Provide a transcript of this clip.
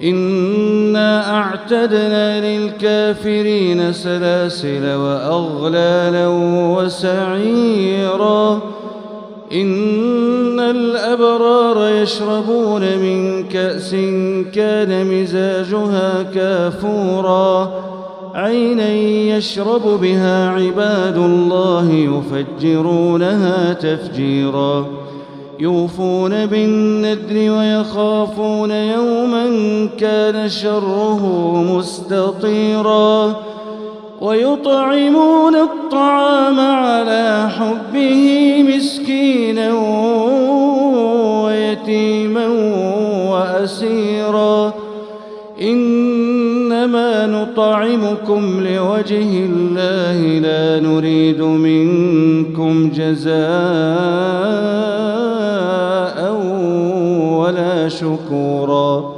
إنا أعتدنا للكافرين سلاسل وأغلالا وسعيرا إن الأبرار يشربون من كأس كان مزاجها كافورا عينا يشرب بها عباد الله يفجرونها تفجيرا يوفون بالنذر ويخافون يوما كان شره مستطيرا ويطعمون الطعام على حبه مسكينا ويتيما وأسيرا إنما نطعمكم لوجه الله لا نريد منكم جزاء ولا شكورا.